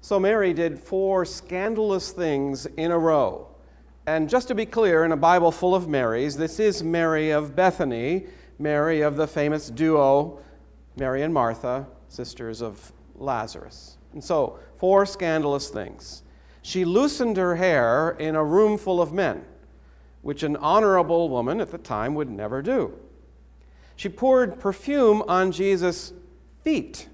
So Mary did 4 scandalous things in a row. And just to be clear, in a Bible full of Marys, this is Mary of Bethany, Mary of the famous duo, Mary and Martha, sisters of Lazarus. And so, 4 scandalous things. She loosened her hair in a room full of men, which an honorable woman at the time would never do. She poured perfume on Jesus' feet.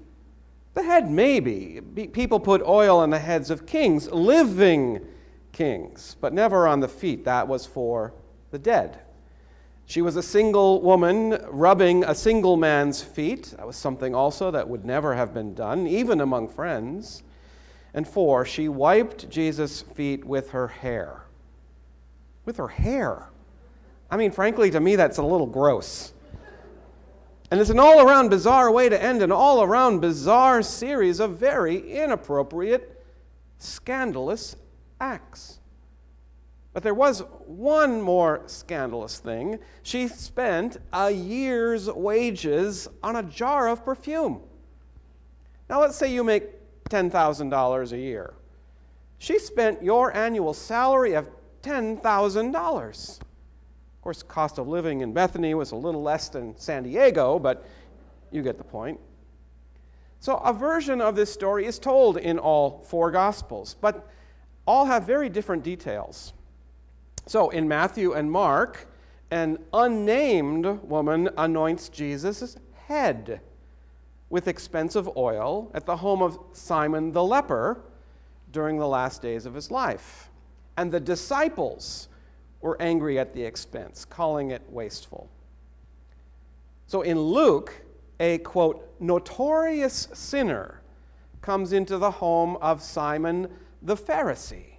The head, maybe. People put oil on the heads of kings, living kings, but never on the feet. That was for the dead. She was a single woman rubbing a single man's feet. That was something also that would never have been done, even among friends. And 4, she wiped Jesus' feet with her hair. With her hair. I mean, frankly, to me, that's a little gross. And it's an all-around bizarre way to end an all-around bizarre series of very inappropriate, scandalous acts. But there was one more scandalous thing. She spent a year's wages on a jar of perfume. Now, let's say you make $10,000 a year. She spent your annual salary of $10,000. Of course, the cost of living in Bethany was a little less than San Diego, but you get the point. So a version of this story is told in all 4 Gospels, but all have very different details. So in Matthew and Mark, an unnamed woman anoints Jesus' head with expensive oil at the home of Simon the leper during the last days of his life. And the disciples were angry at the expense, calling it wasteful. So in Luke, a, quote, notorious sinner comes into the home of Simon the Pharisee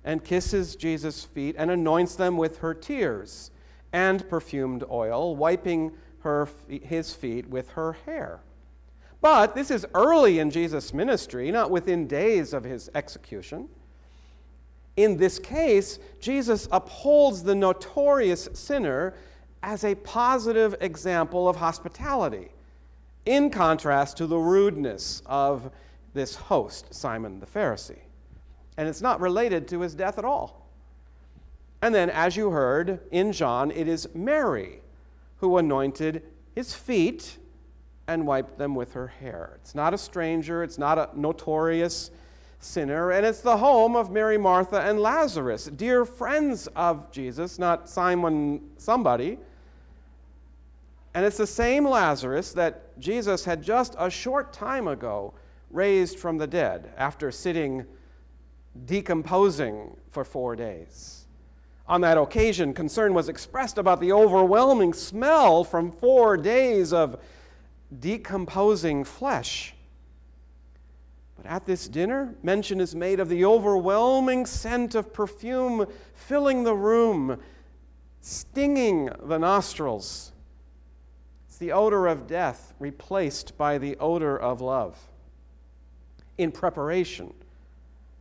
and kisses Jesus' feet and anoints them with her tears and perfumed oil, wiping his feet with her hair. But this is early in Jesus' ministry, not within days of his execution. In this case, Jesus upholds the notorious sinner as a positive example of hospitality, in contrast to the rudeness of this host, Simon the Pharisee. And it's not related to his death at all. And then, as you heard in John, it is Mary who anointed his feet and wiped them with her hair. It's not a stranger, it's not a notorious sinner, and it's the home of Mary, Martha, and Lazarus, dear friends of Jesus, not Simon somebody. And it's the same Lazarus that Jesus had just a short time ago raised from the dead after sitting decomposing for 4 days. On that occasion, concern was expressed about the overwhelming smell from 4 days of decomposing flesh. But at this dinner, mention is made of the overwhelming scent of perfume filling the room, stinging the nostrils. It's the odor of death replaced by the odor of love in preparation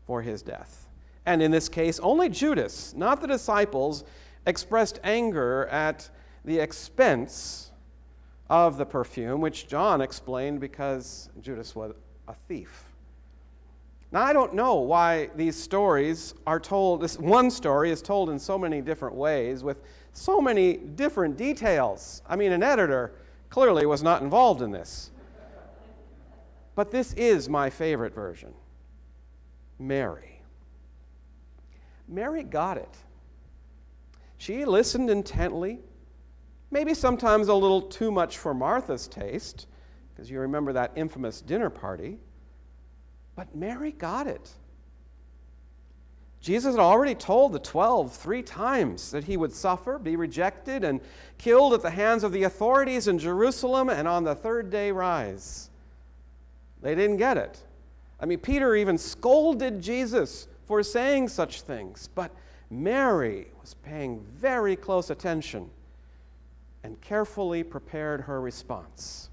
for his death. And in this case, only Judas, not the disciples, expressed anger at the expense of the perfume, which John explained because Judas was a thief. Now, I don't know why these stories are told, this one story is told in so many different ways with so many different details. I mean, an editor clearly was not involved in this. But this is my favorite version. Mary. Mary got it. She listened intently, maybe sometimes a little too much for Martha's taste, because you remember that infamous dinner party. But Mary got it. Jesus had already told the 12 3 times that he would suffer, be rejected, and killed at the hands of the authorities in Jerusalem, and on the 3rd day rise. They didn't get it. I mean, Peter even scolded Jesus for saying such things, but Mary was paying very close attention and carefully prepared her response.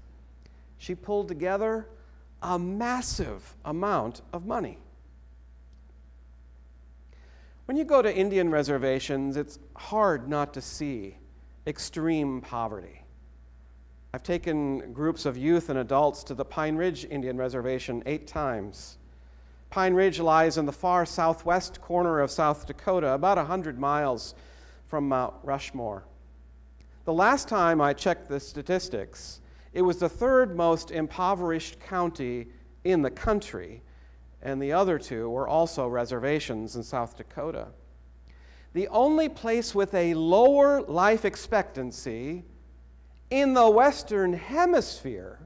She pulled together a massive amount of money. When you go to Indian reservations, it's hard not to see extreme poverty. I've taken groups of youth and adults to the Pine Ridge Indian Reservation 8 times. Pine Ridge lies in the far southwest corner of South Dakota, about 100 miles from Mount Rushmore. The last time I checked the statistics, it was the third most impoverished county in the country, and the other two were also reservations in South Dakota. The only place with a lower life expectancy in the Western Hemisphere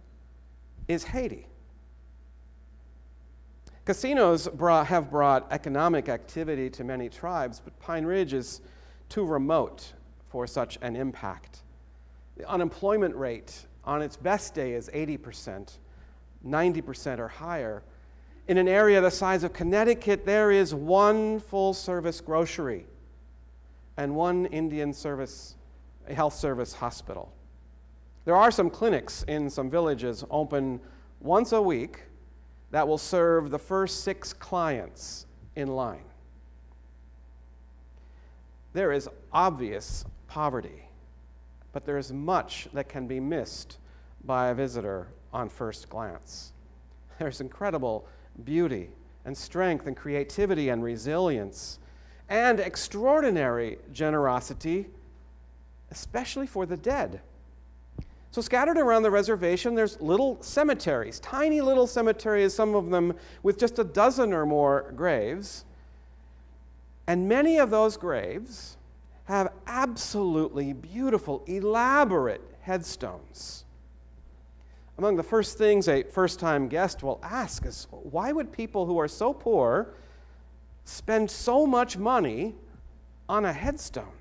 is Haiti. Casinos have brought economic activity to many tribes, but Pine Ridge is too remote for such an impact. The unemployment rate on its best day is 80%, 90% or higher. In an area the size of Connecticut, there is one full-service grocery and one Indian health service hospital. There are some clinics in some villages open once a week that will serve the first 6 clients in line. There is obvious poverty, but there is much that can be missed by a visitor on first glance. There's incredible beauty and strength and creativity and resilience and extraordinary generosity, especially for the dead. So scattered around the reservation, there's little cemeteries, tiny little cemeteries, some of them with just a dozen or more graves. And many of those graves have absolutely beautiful, elaborate headstones. Among the first things a first-time guest will ask is, why would people who are so poor spend so much money on a headstone?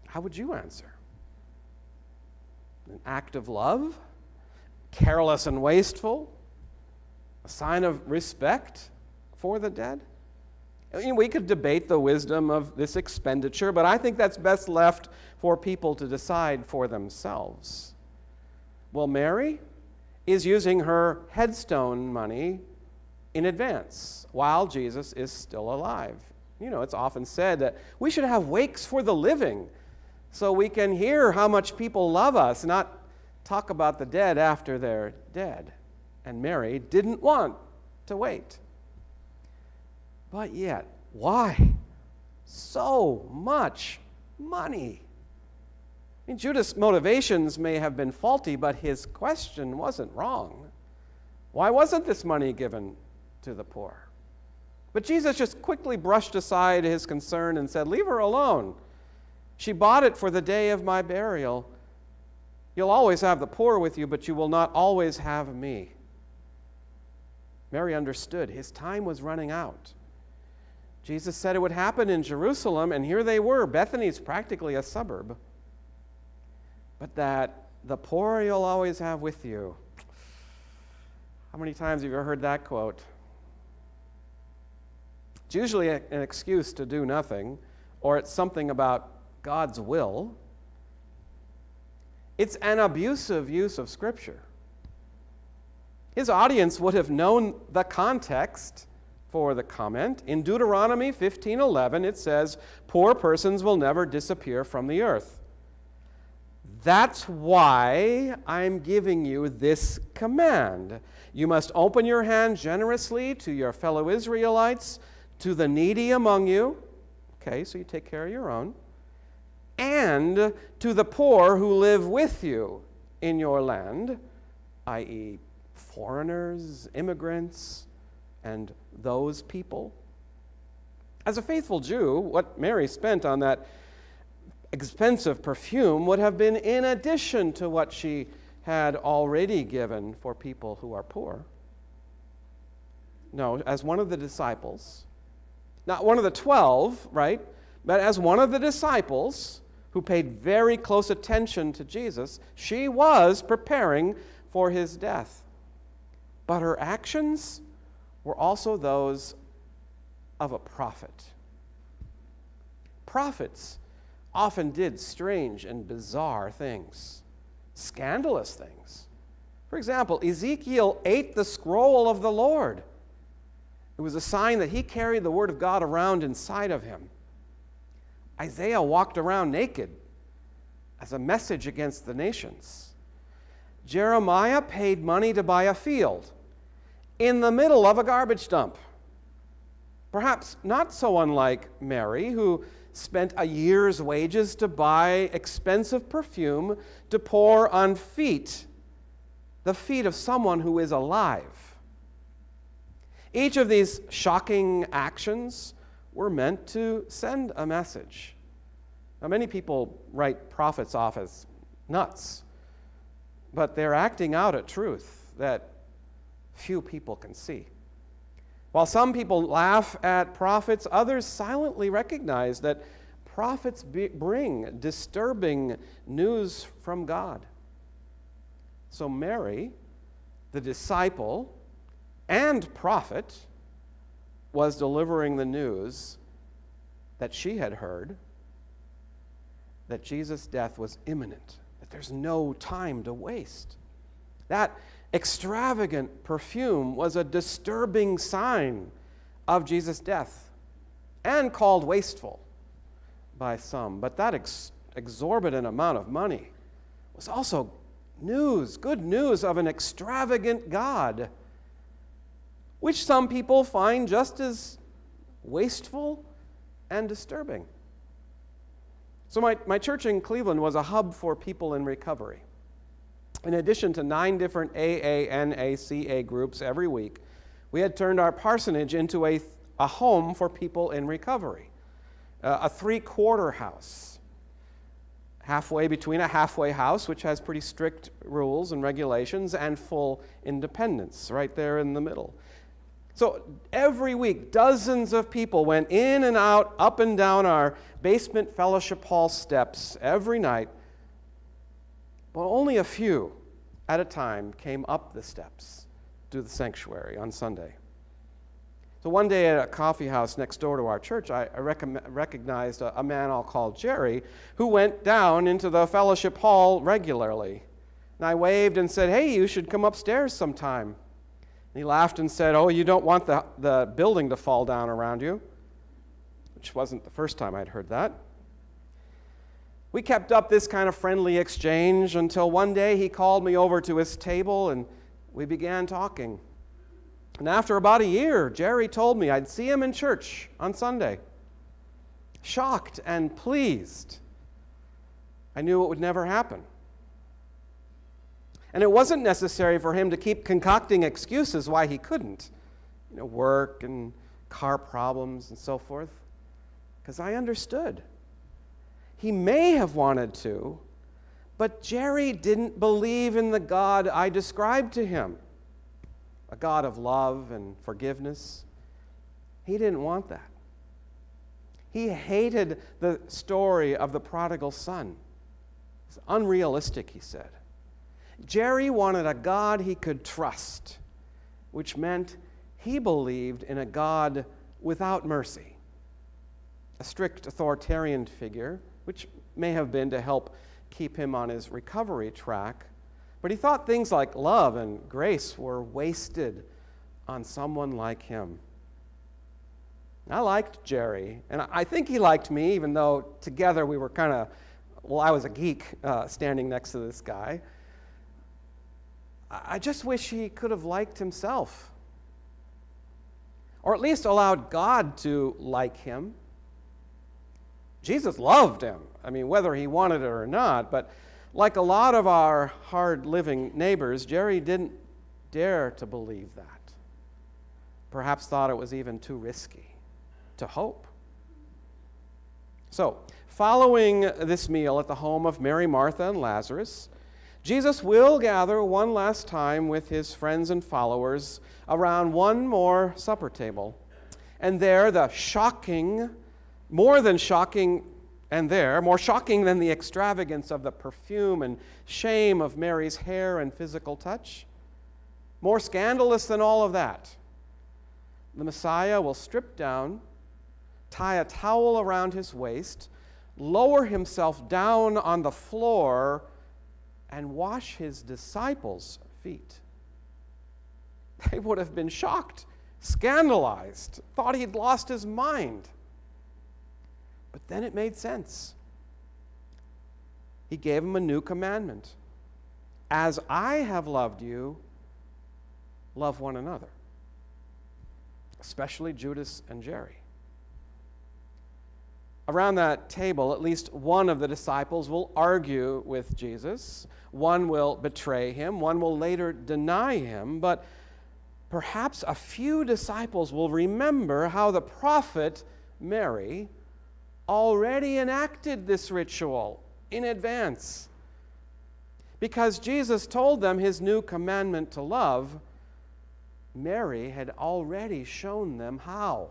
How would you answer? An act of love? Careless and wasteful? A sign of respect for the dead? We could debate the wisdom of this expenditure, but I think that's best left for people to decide for themselves. Well, Mary is using her headstone money in advance while Jesus is still alive. It's often said that we should have wakes for the living so we can hear how much people love us, not talk about the dead after they're dead. And Mary didn't want to wait. But yet, why so much money? Judas' motivations may have been faulty, but his question wasn't wrong. Why wasn't this money given to the poor? But Jesus just quickly brushed aside his concern and said, "Leave her alone. She bought it for the day of my burial. You'll always have the poor with you, but you will not always have me." Mary understood. His time was running out. Jesus said it would happen in Jerusalem, and here they were. Bethany's practically a suburb. But that the poor you'll always have with you. How many times have you ever heard that quote? It's usually an excuse to do nothing, or it's something about God's will. It's an abusive use of Scripture. His audience would have known the context for the comment. In Deuteronomy 15:11, it says, "Poor persons will never disappear from the earth." That's why I'm giving you this command. You must open your hand generously to your fellow Israelites, to the needy among you. Okay, so you take care of your own. And to the poor who live with you in your land, i.e., foreigners, immigrants, and those people. As a faithful Jew, what Mary spent on that expensive perfume would have been in addition to what she had already given for people who are poor. No, as one of the disciples, not one of the 12, right, but as one of the disciples who paid very close attention to Jesus, she was preparing for his death. But her actions were also those of a prophet. Prophets often did strange and bizarre things, scandalous things. For example, Ezekiel ate the scroll of the Lord. It was a sign that he carried the word of God around inside of him. Isaiah walked around naked as a message against the nations. Jeremiah paid money to buy a field, in the middle of a garbage dump. Perhaps not so unlike Mary, who spent a year's wages to buy expensive perfume to pour on the feet of someone who is alive. Each of these shocking actions were meant to send a message. Now, many people write prophets off as nuts, but they're acting out a truth that few people can see. While some people laugh at prophets, others silently recognize that prophets bring disturbing news from God. So Mary, the disciple and prophet, was delivering the news that she had heard, that Jesus' death was imminent, that there's no time to waste. That extravagant perfume was a disturbing sign of Jesus' death and called wasteful by some. But that exorbitant amount of money was also good news of an extravagant God, which some people find just as wasteful and disturbing. So my church in Cleveland was a hub for people in recovery. In addition to 9 different AA, NA, CA groups every week, we had turned our parsonage into a home for people in recovery, a 3-quarter house, halfway between a halfway house, which has pretty strict rules and regulations, and full independence, right there in the middle. So every week, dozens of people went in and out, up and down our basement fellowship hall steps every night. Well, only a few at a time came up the steps to the sanctuary on Sunday. So one day at a coffee house next door to our church, I recognized a man I'll call Jerry, who went down into the fellowship hall regularly. And I waved and said, "Hey, you should come upstairs sometime." And he laughed and said, "Oh, you don't want the building to fall down around you," which wasn't the first time I'd heard that. We kept up this kind of friendly exchange until one day he called me over to his table and we began talking. And after about a year, Jerry told me I'd see him in church on Sunday. Shocked and pleased, I knew it would never happen. And it wasn't necessary for him to keep concocting excuses why he couldn't. Work and car problems and so forth. Because I understood. He may have wanted to, but Jerry didn't believe in the God I described to him, a God of love and forgiveness. He didn't want that. He hated the story of the prodigal son. It's unrealistic, he said. Jerry wanted a God he could trust, which meant he believed in a God without mercy, a strict authoritarian figure, which may have been to help keep him on his recovery track. But he thought things like love and grace were wasted on someone like him. I liked Jerry, and I think he liked me, even though together we were I was a geek standing next to this guy. I just wish he could have liked himself, or at least allowed God to like him. Jesus loved him, whether he wanted it or not, but like a lot of our hard-living neighbors, Jerry didn't dare to believe that. Perhaps thought it was even too risky to hope. So, following this meal at the home of Mary, Martha, and Lazarus, Jesus will gather one last time with his friends and followers around one more supper table. And there, more shocking than the extravagance of the perfume and shame of Mary's hair and physical touch, more scandalous than all of that, the Messiah will strip down, tie a towel around his waist, lower himself down on the floor, and wash his disciples' feet. They would have been shocked, scandalized, thought he'd lost his mind. But then it made sense. He gave them a new commandment. As I have loved you, love one another. especially Judas and Jerry. Around that table, at least one of the disciples will argue with Jesus. One will betray him. One will later deny him. But perhaps a few disciples will remember how the prophet Mary already enacted this ritual in advance. Because Jesus told them his new commandment to love, Mary had already shown them how.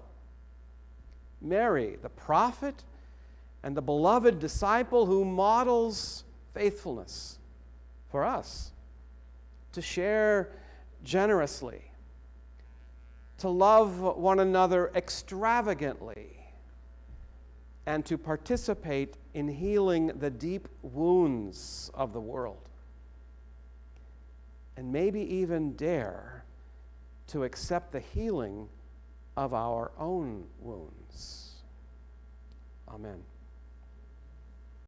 Mary, the prophet and the beloved disciple who models faithfulness for us, to share generously, to love one another extravagantly, and to participate in healing the deep wounds of the world. And maybe even dare to accept the healing of our own wounds. Amen.